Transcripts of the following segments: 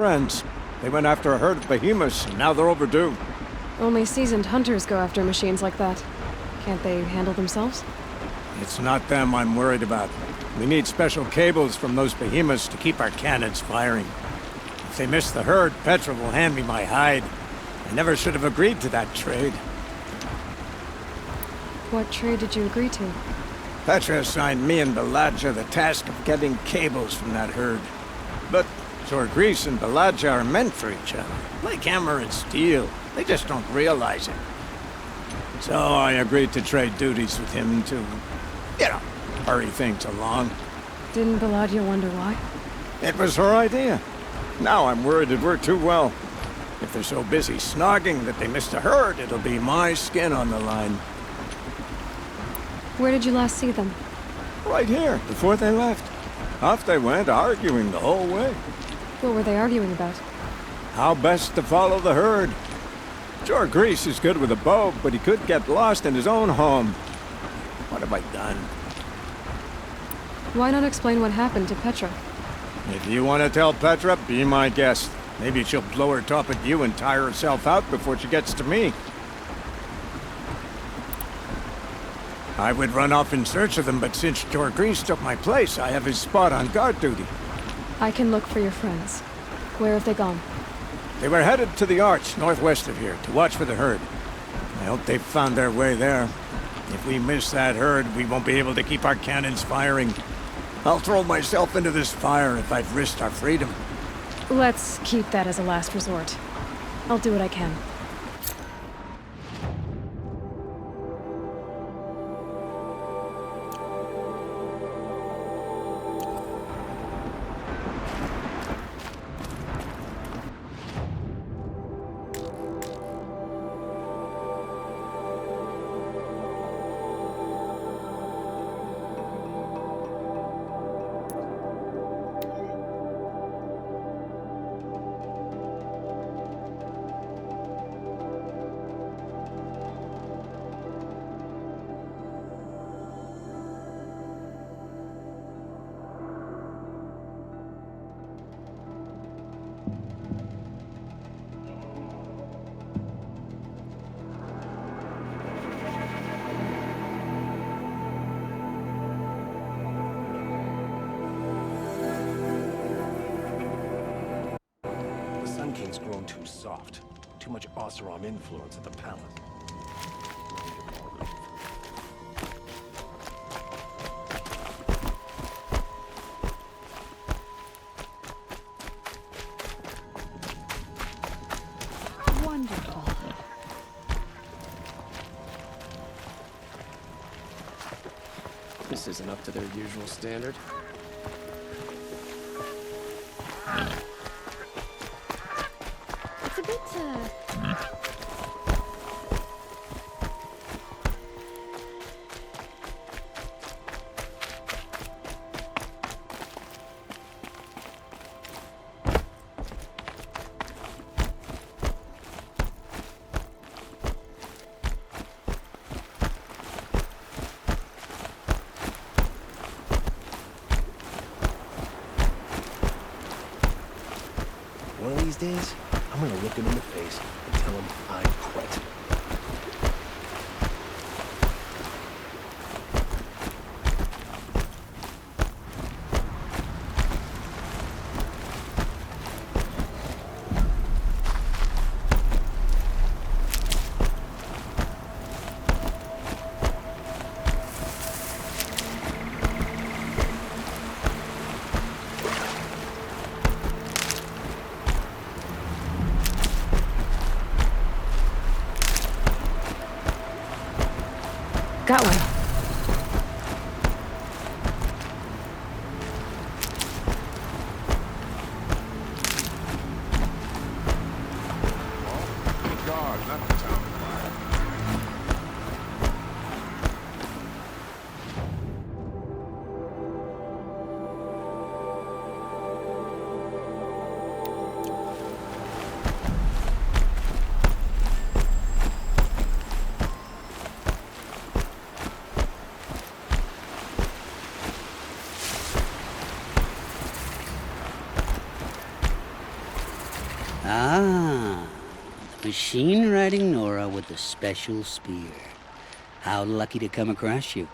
friends. They went after a herd of behemoths, and now they're overdue. Only seasoned hunters go after machines like that. Can't they handle themselves? It's not them I'm worried about. We need special cables from those behemoths to keep our cannons firing. If they miss the herd, Petra will hand me my hide. I never should have agreed to that trade. What trade did you agree to? Petra assigned me and Baladja the task of getting cables from that herd. But Jorgris and Baladja are meant for each other, like hammer and steel. They just don't realize it. So I agreed to trade duties with him to, hurry things along. Didn't Baladja wonder why? It was her idea. Now I'm worried it worked too well. If they're so busy snogging that they missed a herd, it'll be my skin on the line. Where did you last see them? Right here, before they left. Off they went, arguing the whole way. What were they arguing about? How best to follow the herd. Jorgris is good with a bow, but he could get lost in his own home. What have I done? Why not explain what happened to Petra? If you want to tell Petra, be my guest. Maybe she'll blow her top at you and tire herself out before she gets to me. I would run off in search of them, but since Jorgris took my place, I have his spot on guard duty. I can look for your friends. Where have they gone? They were headed to the Arch, northwest of here, to watch for the herd. I hope they've found their way there. If we miss that herd, we won't be able to keep our cannons firing. I'll throw myself into this fire if I've risked our freedom. Let's keep that as a last resort. I'll do what I can. King's grown too soft. Too much Oseram influence at the palace. Wonderful. This isn't up to their usual standard. It's a bit, One of these days, I'm gonna look him in the face and tell him I quit. got one. God, not the town fire. Ah, the machine-riding Nora with the special spear. How lucky to come across you.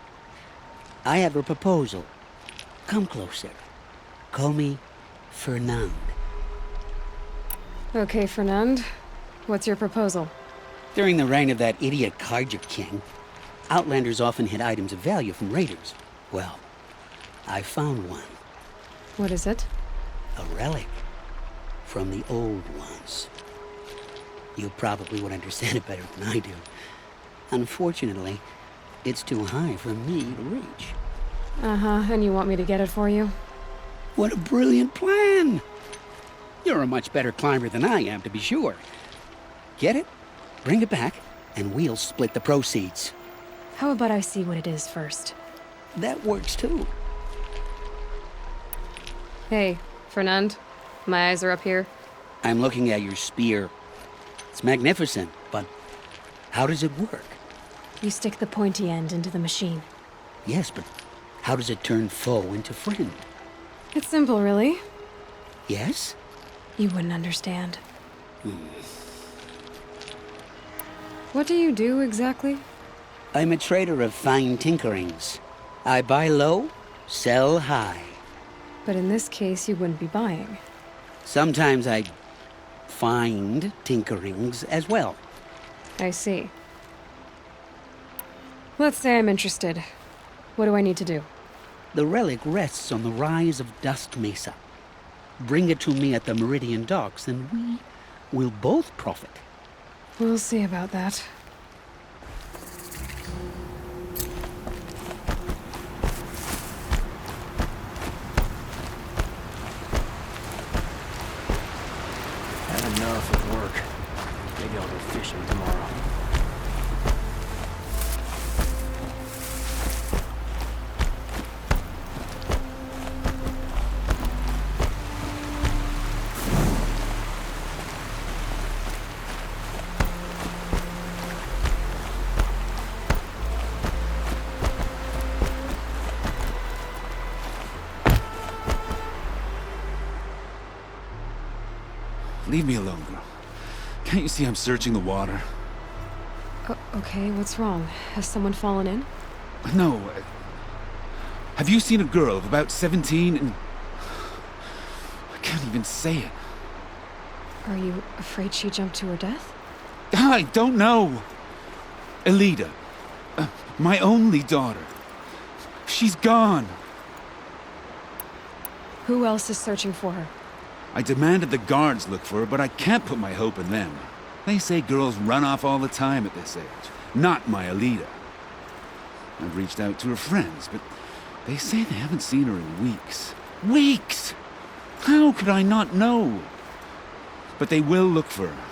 I have a proposal. Come closer. Call me Fernand. Okay, Fernand. What's your proposal? During the reign of that idiot Carja King, Outlanders often hid items of value from raiders. Well, I found one. What is it? A relic from the old ones. You probably would understand it better than I do. Unfortunately, it's too high for me to reach. Uh-huh, and you want me to get it for you? What a brilliant plan! You're a much better climber than I am, to be sure. Get it, bring it back, and we'll split the proceeds. How about I see what it is first? That works too. Hey, Fernand. My eyes are up here. I'm looking at your spear. It's magnificent, but how does it work? You stick the pointy end into the machine. Yes, but how does it turn foe into friend? It's simple, really. Yes? You wouldn't understand. What do you do, exactly? I'm a trader of fine tinkerings. I buy low, sell high. But in this case, you wouldn't be buying. Sometimes I find tinkerings as well. I see. Let's say I'm interested. What do I need to do? The relic rests on the rise of Dust Mesa. Bring it to me at the Meridian docks, and we will both profit. We'll see about that. Had enough of work. Maybe I'll go fishing tomorrow. Leave me alone, girl. Can't you see I'm searching the water? Okay, what's wrong? Has someone fallen in? No. Have you seen a girl of about 17 and... I can't even say it. Are you afraid she jumped to her death? I don't know. Elida. My only daughter. She's gone. Who else is searching for her? I demanded the guards look for her, but I can't put my hope in them. They say girls run off all the time at this age. Not my Elida. I've reached out to her friends, but they say they haven't seen her in weeks. Weeks! How could I not know? But they will look for her.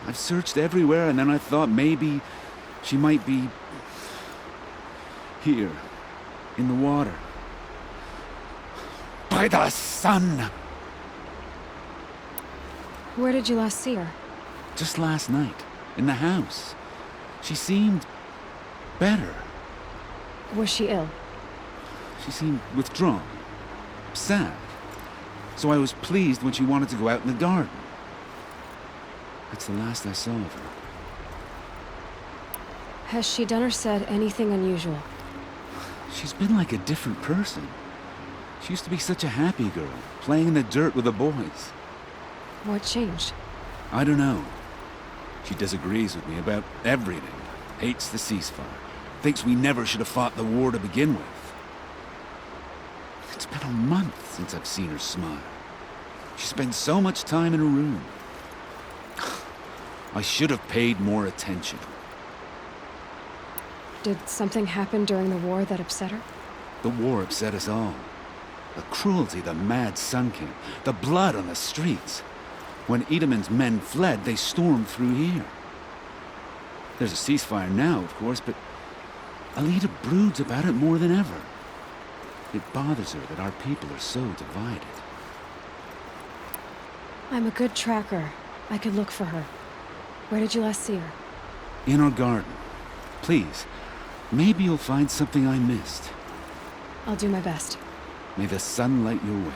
I've searched everywhere, and then I thought maybe she might be... here, in the water. By the sun! Where did you last see her? Just last night, in the house. She seemed... better. Was she ill? She seemed withdrawn. Sad. So I was pleased when she wanted to go out in the garden. That's the last I saw of her. Has she done or said anything unusual? She's been like a different person. She used to be such a happy girl, playing in the dirt with the boys. What changed? I don't know. She disagrees with me about everything. Hates the ceasefire. Thinks we never should have fought the war to begin with. It's been a month since I've seen her smile. She spends so much time in her room. I should have paid more attention. Did something happen during the war that upset her? The war upset us all. The cruelty, the mad Sun King, the blood on the streets. When Edaman's men fled, they stormed through here. There's a ceasefire now, of course, but Elida broods about it more than ever. It bothers her that our people are so divided. I'm a good tracker. I could look for her. Where did you last see her? In our garden. Please, maybe you'll find something I missed. I'll do my best. May the sun light your way.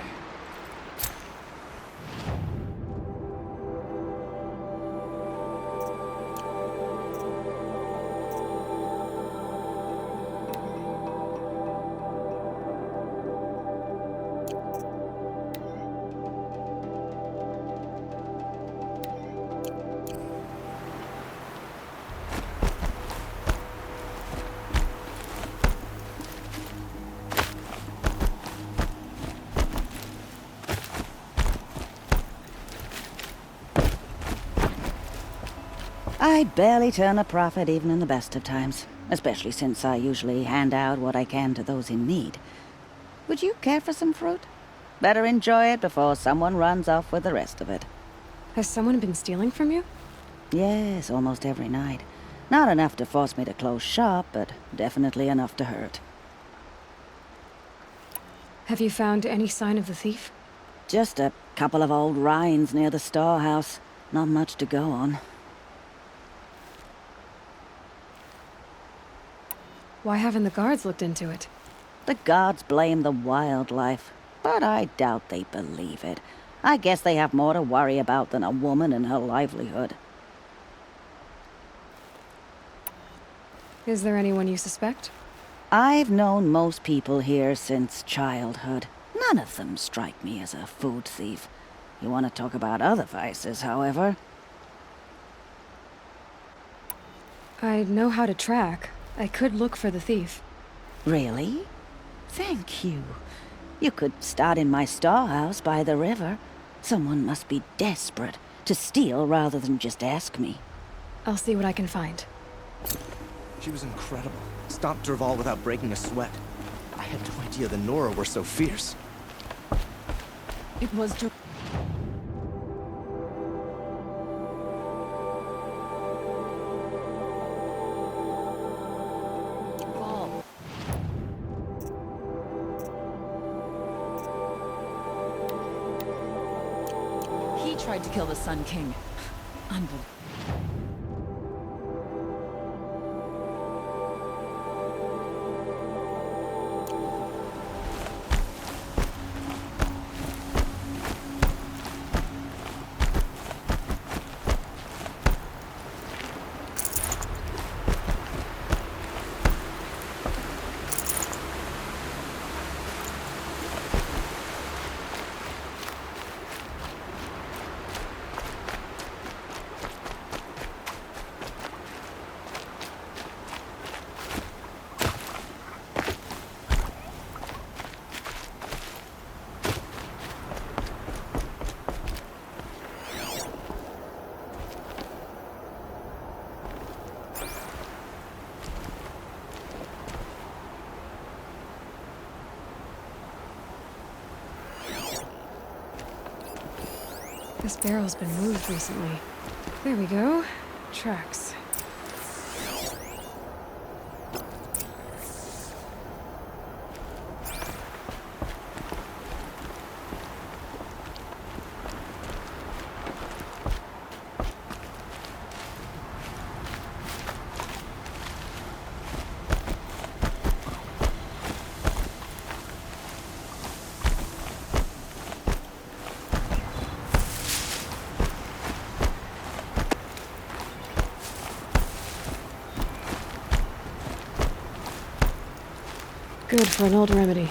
I barely turn a profit even in the best of times, especially since I usually hand out what I can to those in need. Would you care for some fruit? Better enjoy it before someone runs off with the rest of it. Has someone been stealing from you? Yes, almost every night. Not enough to force me to close shop, but definitely enough to hurt. Have you found any sign of the thief? Just a couple of old rinds near the storehouse. Not much to go on. Why haven't the guards looked into it? The gods blame the wildlife, but I doubt they believe it. I guess they have more to worry about than a woman and her livelihood. Is there anyone you suspect? I've known most people here since childhood. None of them strike me as a food thief. You want to talk about other vices, however? I know how to track. I could look for the thief. Really? Thank you. You could start in my storehouse by the river. Someone must be desperate to steal rather than just ask me. I'll see what I can find. She was incredible. Stopped Derval without breaking a sweat. I had no idea the Nora were so fierce. It was He tried to kill the Sun King. Unbelievable. This barrel's been moved recently. There we go. Tracks. Good for an old remedy.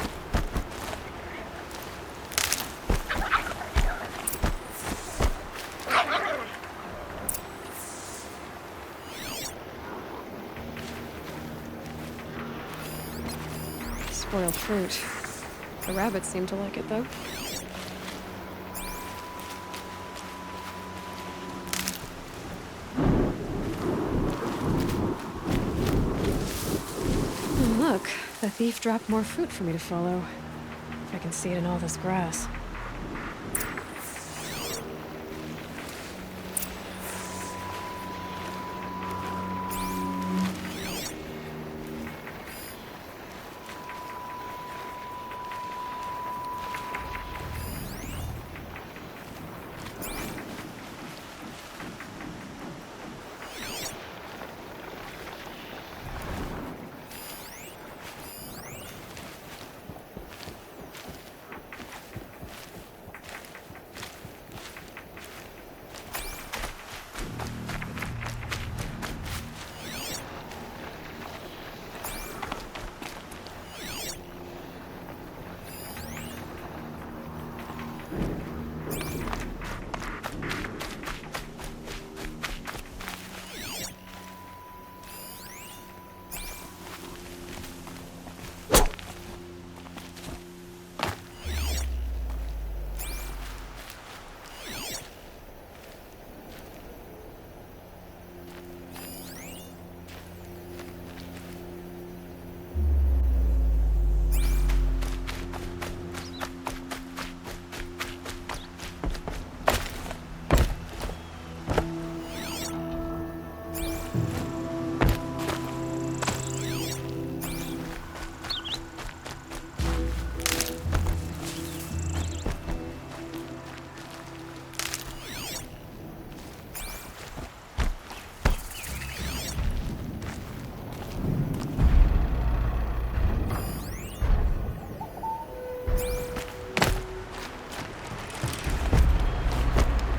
Spoiled fruit. The rabbits seem to like it, though. And look, the thief dropped more fruit for me to follow. I can see it in all this grass.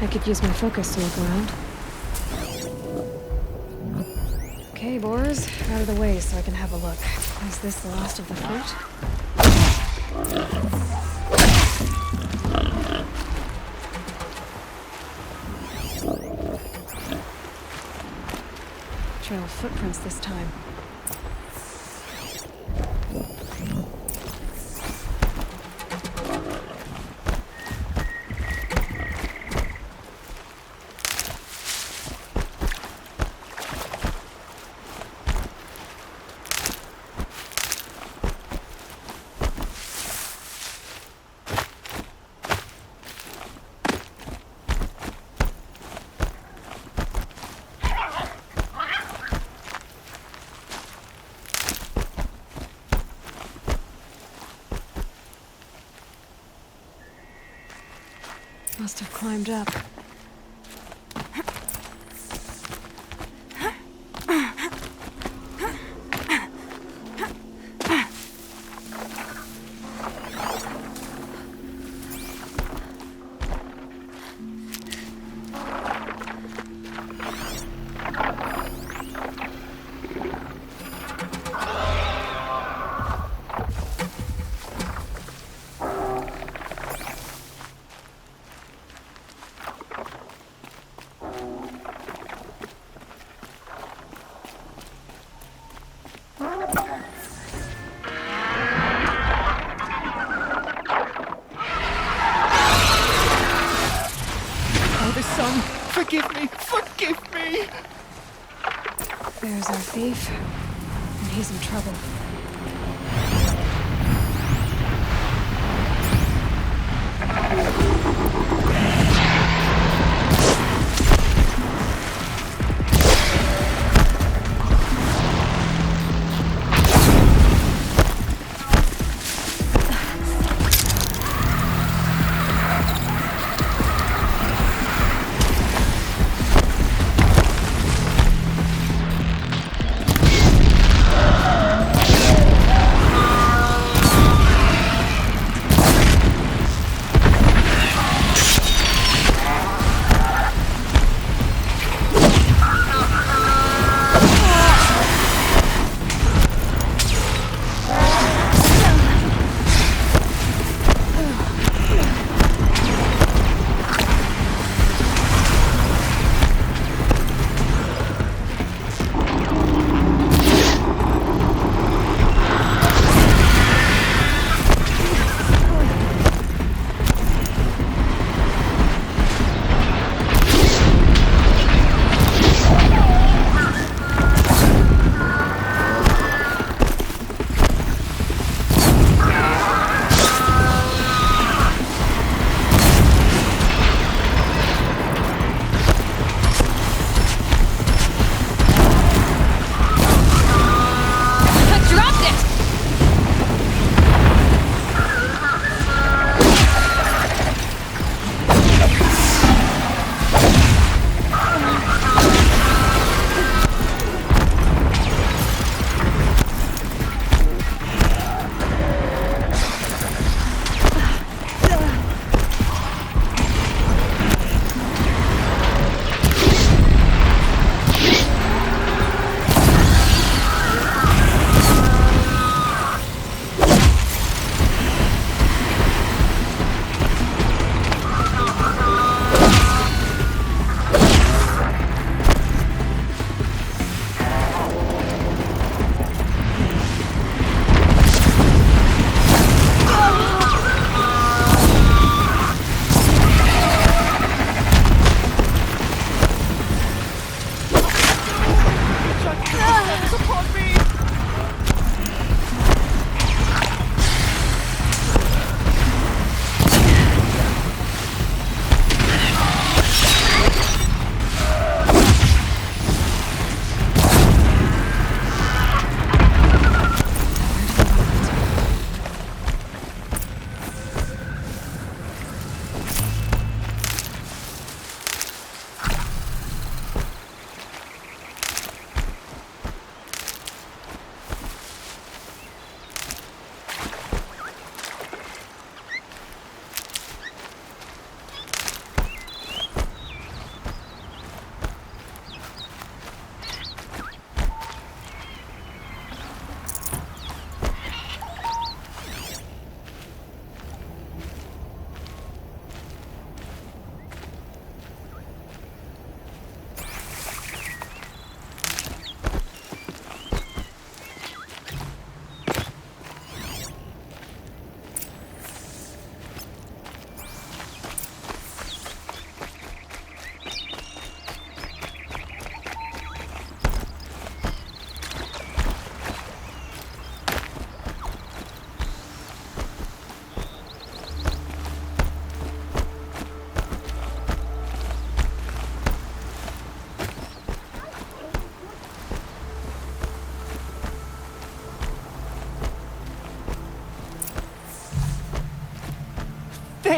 I could use my focus to look around. Okay, boars, out of the way so I can have a look. Is this the last of the fruit? Trail of footprints this time. Must have climbed up. Forgive me! Forgive me! There's our thief, and he's in trouble.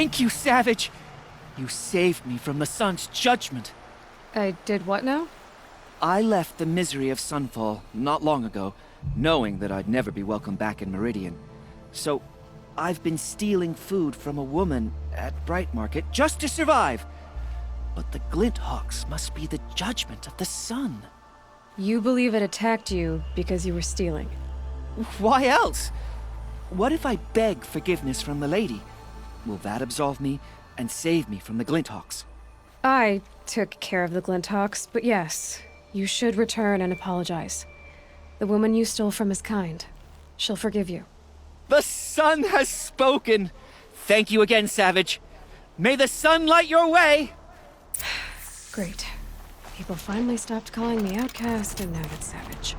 Thank you, Savage! You saved me from the sun's judgment. I did what now? I left the misery of Sunfall not long ago, knowing that I'd never be welcome back in Meridian. So, I've been stealing food from a woman at Bright Market just to survive. But the Glinthawks must be the judgment of the sun. You believe it attacked you because you were stealing. Why else? What if I beg forgiveness from the lady? Will that absolve me and save me from the Glinthawks? I took care of the Glinthawks, but yes, you should return and apologize. The woman you stole from is kind. She'll forgive you. The sun has spoken! Thank you again, Savage. May the sun light your way! Great. People finally stopped calling me outcast, and now it's Savage.